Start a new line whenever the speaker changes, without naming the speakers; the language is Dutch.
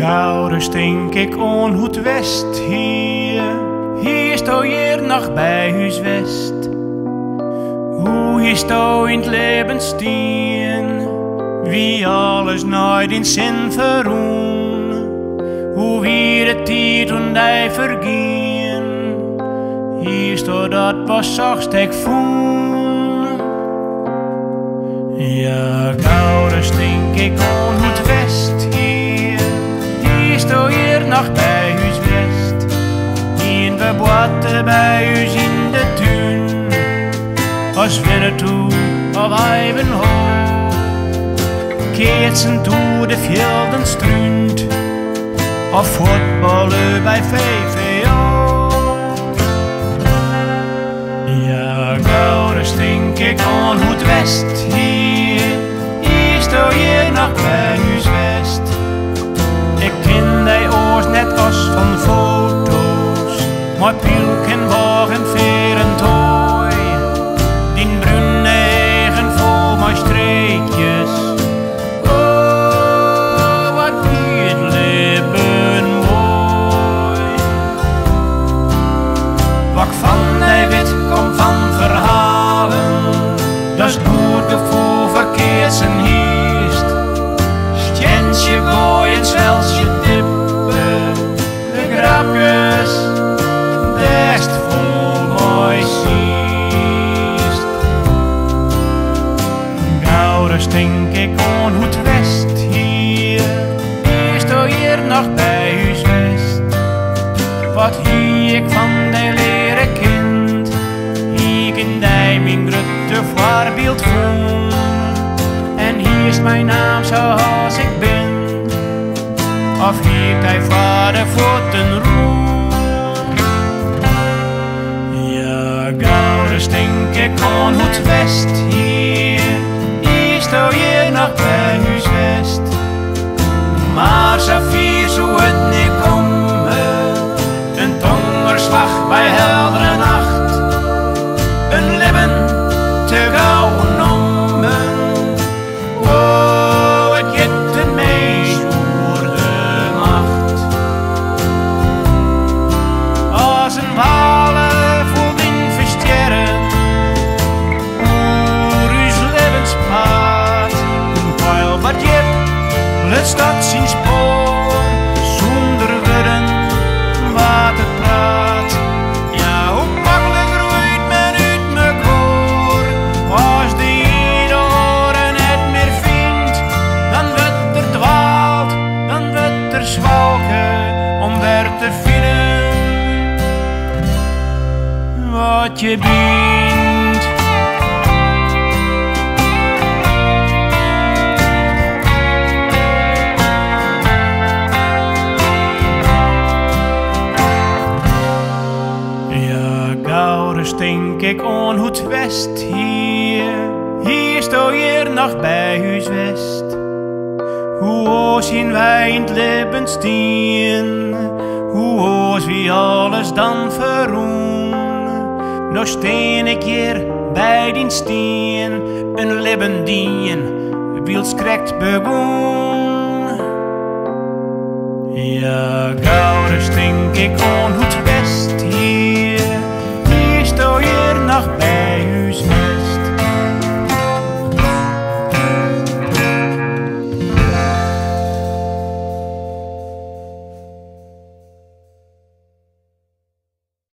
Gauw stink ik on het west hier sto hier nog bij huis west. Hoe hier sto in het leven stien, wie alles nooit in zin verroen. Hoe wie de tijd en die vergien, hier sto dat was zachtst ik voel. Ja, gauw stink ik on het west hier sto hier nog bij huis west. In we boaten bij huis in de tuin, als winnen toe op Ivanhoe. Keertsen toe de velden struint, of voetballen bij VVO. Ja, gauw stink ik on het west hier sto hier nog bij huis west. Ik ken die oors net als van foto's, maar pielken wagen veer en tooi. Die bruine eigen vol maar streekjes. Oh, wat die het leven mooi. Wat van die wit komt van verhalen, dat is goed gevoel verkeersen hiest. Stjentje gooien, zelfs je dippen, de grapjes, best vol mooi ziest. Gauw stink ik on het west hier sto hier nog bij huis west. Wat hier ik van die leren kind, ik in die mijn grote voorbeeld vond. En hier is mijn naam zoals ik ben, of heeft hij vader voeten roem. Ja, gauw stink ik on het west hier sto hier nog bij huis west. Maar zo vier zo het niet komen, een donderslag bij heldere nacht, een leven te gauw genomen. Oh, het get een meest voor de macht. Als een walen vol wind versterren, oer uw levenspad. Een pijl wat je let staat zien spoor, zonder woorden wat het praat. Ja, hoe makkelijk groeit men uit mekaar, als die iedereen het meer vindt. Dan wordt er dwaalt, dan wordt er zwalken om weer te vinden wat je bent. Ja, gauw stink ik on het west hier sto hier nog bij huis west. Hoe oos zien wij in het leven stien, hoe oos wie alles dan verroen. Nou steen ik hier bij die steen, een leven dien, wiels krekt begon. Ja, gauw stink ik on het west hier sto hier nog bij huis.